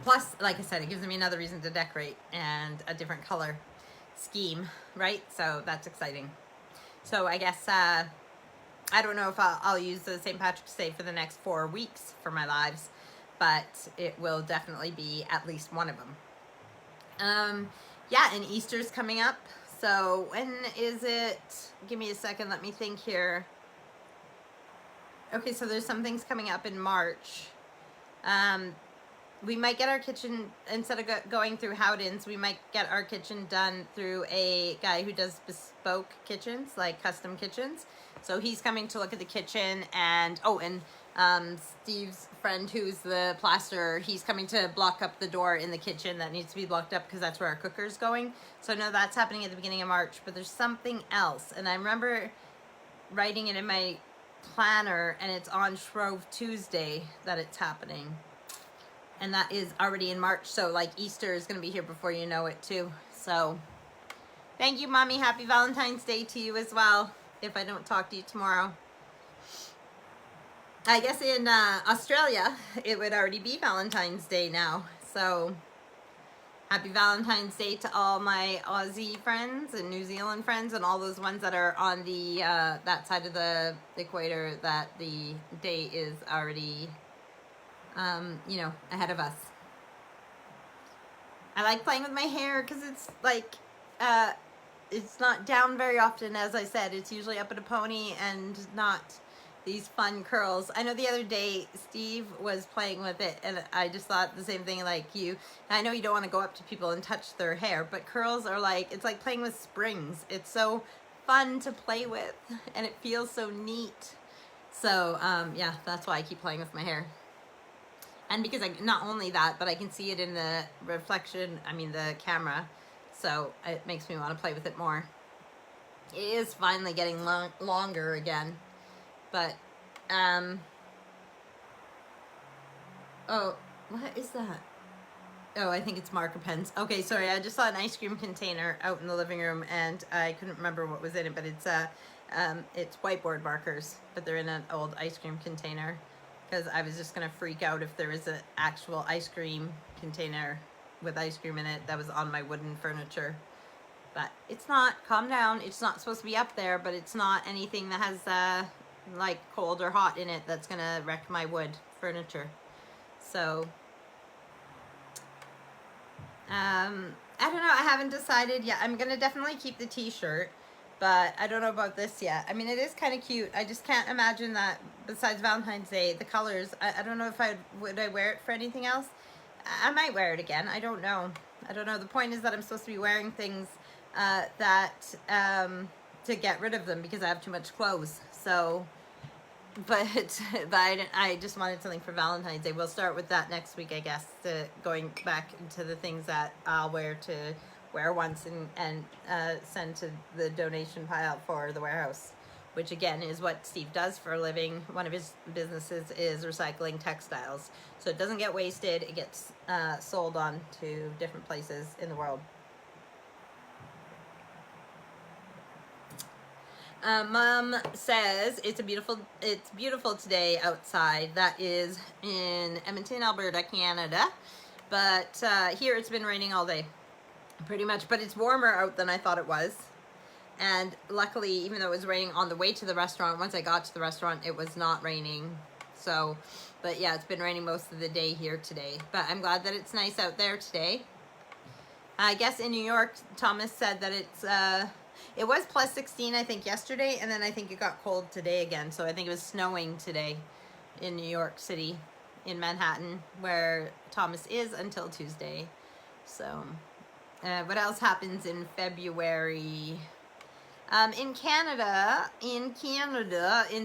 Plus, like I said, it gives me another reason to decorate and a different color scheme, right? So that's exciting. So I guess I don't know if I'll use the St. Patrick's Day for the next 4 weeks for my lives, but it will definitely be at least one of them. Yeah, and Easter's coming up. So when is it? Give me a second, let me think here. Okay, so there's some things coming up in March. We might get our kitchen, instead of going through Howden's, we might get our kitchen done through a guy who does bespoke kitchens, like custom kitchens. So he's coming to look at the kitchen, and Steve's friend who's the plasterer, he's coming to block up the door in the kitchen that needs to be blocked up because that's where our cooker's going. So I know that's happening at the beginning of March, but there's something else. And I remember writing it in my planner, and it's on Shrove Tuesday that it's happening. And that is already in March, so like Easter is going to be here before you know it too. So thank you, Mommy. Happy Valentine's Day to you as well, if I don't talk to you tomorrow. I guess in Australia, it would already be Valentine's Day now. So happy Valentine's Day to all my Aussie friends and New Zealand friends and all those ones that are on the that side of the equator, that the day is already, you know, ahead of us. I like playing with my hair because it's like, it's not down very often, as I said. It's usually up in a pony and not these fun curls. I know the other day Steve was playing with it and I just thought the same thing like you. I know you don't want to go up to people and touch their hair, but curls are like, it's like playing with springs. It's so fun to play with and it feels so neat. So yeah, that's why I keep playing with my hair. And because not only that, but I can see it in the reflection, the camera. So it makes me want to play with it more. It is finally getting longer again. But, oh, what is that? Oh, I think it's marker pens. Okay, sorry, I just saw an ice cream container out in the living room and I couldn't remember what was in it, but it's whiteboard markers, but they're in an old ice cream container because I was just gonna freak out if there was an actual ice cream container with ice cream in it that was on my wooden furniture. But it's not, calm down, it's not supposed to be up there, but it's not anything that has like cold or hot in it that's gonna wreck my wood furniture. So I don't know, I haven't decided yet. I'm gonna definitely keep the t-shirt, but I don't know about this yet. I mean, it is kind of cute. I just can't imagine that besides Valentine's Day, the colors, I don't know if would I wear it for anything else. I might wear it again. I don't know. The point is that I'm supposed to be wearing things to get rid of them because I have too much clothes. So, but I just wanted something for Valentine's Day. We'll start with that next week, I guess, going back into the things that I'll wear once and send to the donation pile for the warehouse, which again is what Steve does for a living. One of his businesses is recycling textiles. So it doesn't get wasted, it gets sold on to different places in the world. Mom says it's beautiful today outside. That is in Edmonton, Alberta, Canada. But here it's been raining all day, pretty much. But it's warmer out than I thought it was. And luckily, even though it was raining on the way to the restaurant, once I got to the restaurant, it was not raining. So, but yeah, it's been raining most of the day here today. But I'm glad that it's nice out there today. I guess in New York, Thomas said that it was plus 16, I think, yesterday, and then I think it got cold today again. So I think it was snowing today in New York City, in Manhattan, where Thomas is until Tuesday. So, what else happens in February? In Canada, in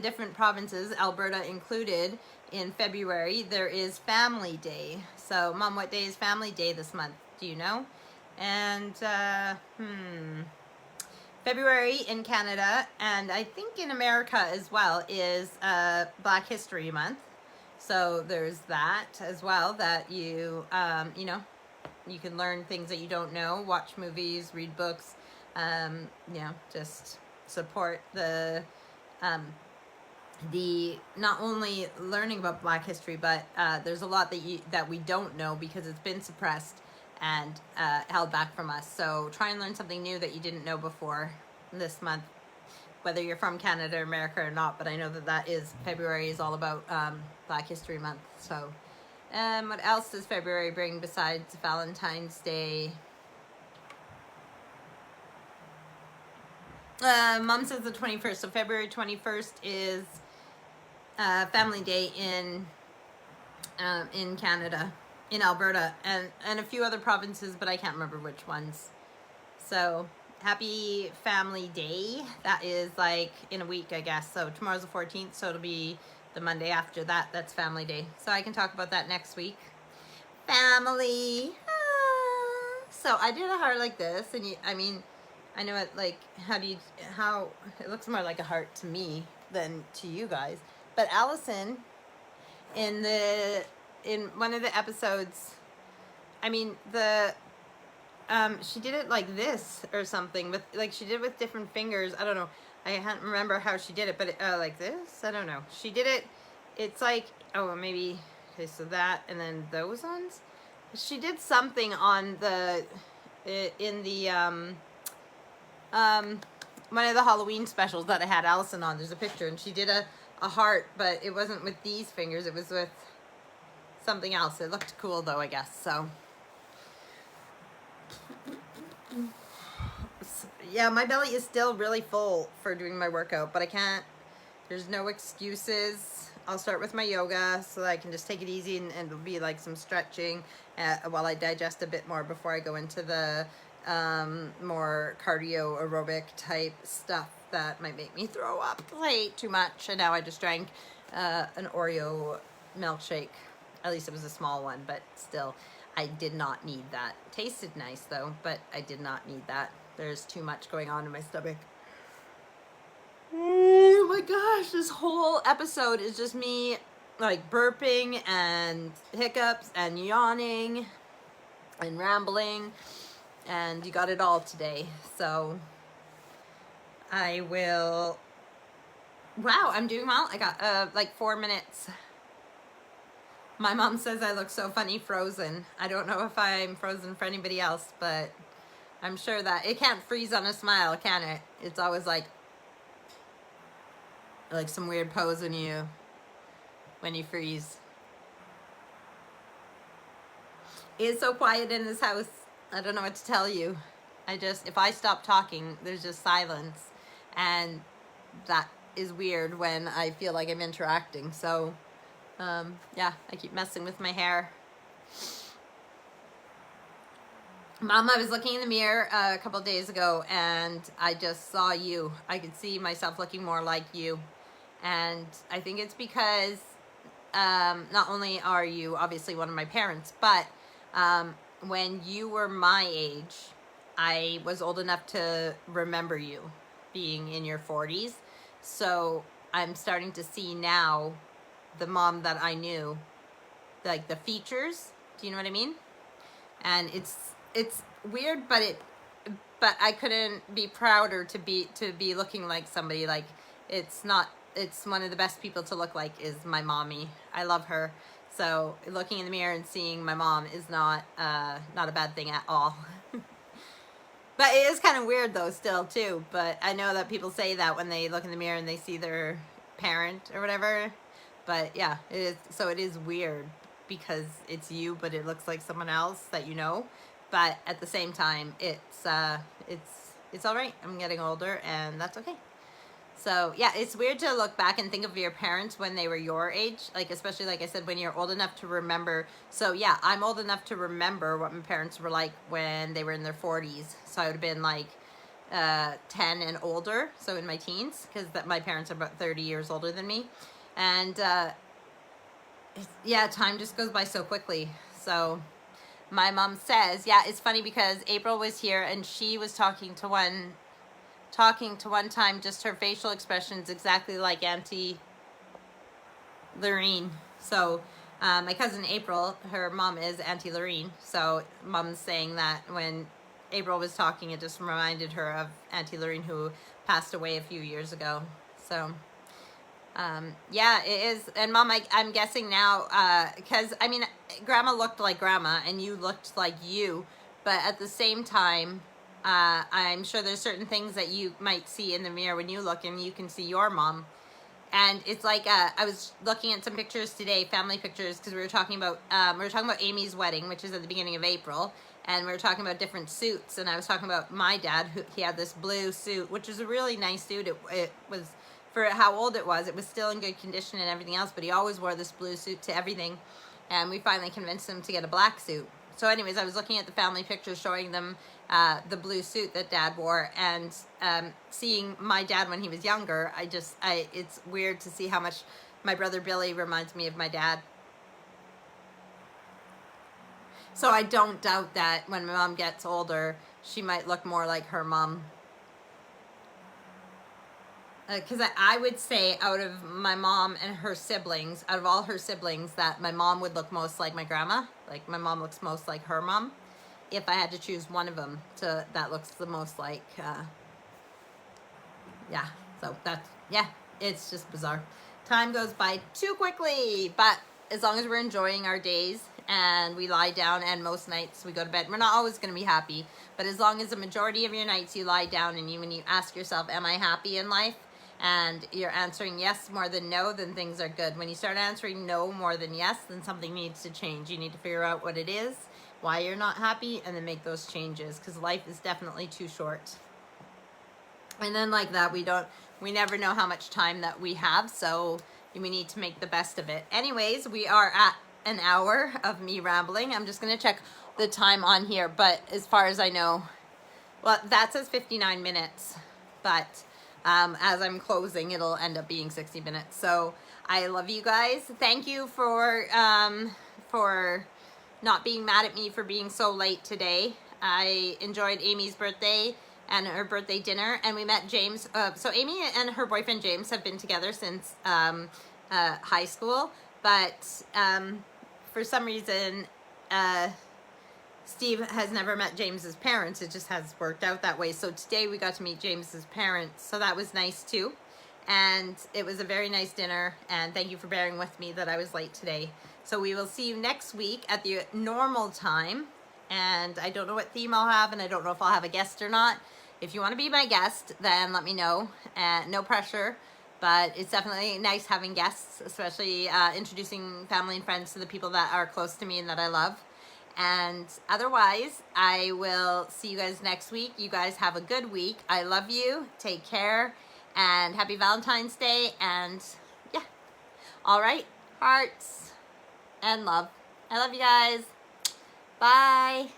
different provinces, Alberta included, in February, there is Family Day. So, Mom, what day is Family Day this month? Do you know? And, February in Canada, and I think in America as well, is Black History Month. So there's that as well, that you can learn things that you don't know, watch movies, read books, just support the not only learning about Black history, but there's a lot that we don't know because it's been suppressed and held back from us. So try and learn something new that you didn't know before this month, whether you're from Canada or America or not. But I know that February is all about Black History Month. So what else does February bring besides Valentine's Day? Mom says the 21st. So February 21st is Family Day in Canada, in Alberta, and a few other provinces, but I can't remember which ones. So happy Family Day. That is like in a week, I guess. So tomorrow's the 14th, so it'll be the Monday after that. That's Family Day. So I can talk about that next week. Family. So I did a heart like this, and I know it, like, how it looks more like a heart to me than to you guys. But Allison, in one of the episodes, she did it like this or something, she did it with different fingers. I don't know. I can't remember how she did it, but like this? I don't know. She did it, it's like, maybe, okay, so that, and then those ones? She did something on in the one of the Halloween specials that I had Allison on. There's a picture, and she did a heart, but it wasn't with these fingers. It was with something else. It looked cool, though, I guess. So Yeah, my belly is still really full for doing my workout, but I can't, there's no excuses. I'll start with my yoga so that I can just take it easy, and it'll be like some stretching while I digest a bit more before I go into the more cardio aerobic type stuff that might make me throw up. I ate too much, and now I just drank an Oreo milkshake. At least it was a small one, but still, I did not need that. Tasted nice though, but I did not need that. There's too much going on in my stomach. Oh my gosh, this whole episode is just me like burping and hiccups and yawning and rambling, and you got it all today. So I will, wow, I'm doing well. I got like 4 minutes. My mom says I look so funny frozen. I don't know if I'm frozen for anybody else, but I'm sure that it can't freeze on a smile, can it? It's always like some weird pose when you freeze. It's so quiet in this house. I don't know what to tell you. If I stop talking, there's just silence, and that is weird when I feel like I'm interacting. So yeah, I keep messing with my hair. Mom, I was looking in the mirror a couple of days ago, and I just saw you. I could see myself looking more like you. And I think it's because not only are you obviously one of my parents, but when you were my age, I was old enough to remember you being in your 40s. So I'm starting to see now the mom that I knew, like the features. Do you know what I mean? And it's weird, but I couldn't be prouder to be looking like somebody. Like it's one of the best people to look like is my mommy. I love her. So looking in the mirror and seeing my mom is not a bad thing at all. But it is kind of weird though still too. But I know that people say that when they look in the mirror and they see their parent or whatever. But yeah, it is. So it is weird because it's you, but it looks like someone else that you know. But at the same time, it's all right. I'm getting older, and that's okay. So yeah, it's weird to look back and think of your parents when they were your age, like especially like I said, when you're old enough to remember. So yeah, I'm old enough to remember what my parents were like when they were in their 40s. So I would have been like 10 and older, so in my teens, because my parents are about 30 years older than me. And yeah, time just goes by so quickly. So my mom says, yeah, it's funny because April was here and she was talking to one time, just her facial expressions exactly like Auntie Lorene. So my cousin April, her mom is Auntie Lorene. So mom's saying that when April was talking, it just reminded her of Auntie Lorene, who passed away a few years ago. So yeah, it is. And Mom, I'm guessing now, because I mean, Grandma looked like Grandma and you looked like you, but at the same time, I'm sure there's certain things that you might see in the mirror when you look and you can see your mom. And it's like, I was looking at some pictures today, family pictures, because we were talking about Amy's wedding, which is at the beginning of April, and we were talking about different suits, and I was talking about my dad, he had this blue suit, which was a really nice suit. It was, for how old it was still in good condition and everything else, but he always wore this blue suit to everything, and we finally convinced him to get a black suit. So anyways, I was looking at the family pictures showing them the blue suit that Dad wore, and seeing my dad when he was younger, it's weird to see how much my brother Billy reminds me of my dad. So I don't doubt that when my mom gets older, she might look more like her mom. Because I would say out of my mom and her siblings, out of all her siblings, that my mom would look most like my grandma. Like my mom looks most like her mom. If I had to choose one of them that looks the most like, yeah. So that's, yeah, it's just bizarre. Time goes by too quickly, but as long as we're enjoying our days and we lie down and most nights we go to bed, we're not always going to be happy, but as long as the majority of your nights you lie down and when you ask yourself, am I happy in life? And you're answering yes more than no, then things are good. When you start answering no more than yes, then something needs to change. You need to figure out what it is, why you're not happy, and then make those changes, because life is definitely too short. And then like that, we never know how much time that we have, so we need to make the best of it. Anyways, we are at an hour of me rambling. I'm just gonna check the time on here, but as far as I know, well, that says 59 minutes, but as I'm closing, it'll end up being 60 minutes. So I love you guys. Thank you for not being mad at me for being so late today. I enjoyed Amy's birthday and her birthday dinner, and we met James. So Amy and her boyfriend James have been together since high school, but for some reason, Steve has never met James's parents. It just has worked out that way. So today we got to meet James's parents, so that was nice too. And it was a very nice dinner, and thank you for bearing with me that I was late today. So we will see you next week at the normal time, and I don't know what theme I'll have, and I don't know if I'll have a guest or not. If you want to be my guest, then let me know. No pressure, but it's definitely nice having guests, especially introducing family and friends to the people that are close to me and that I love. And otherwise, I will see you guys next week. You guys have a good week. I love you. Take care, and happy Valentine's Day. And yeah, all right, hearts and love. I love you guys. Bye.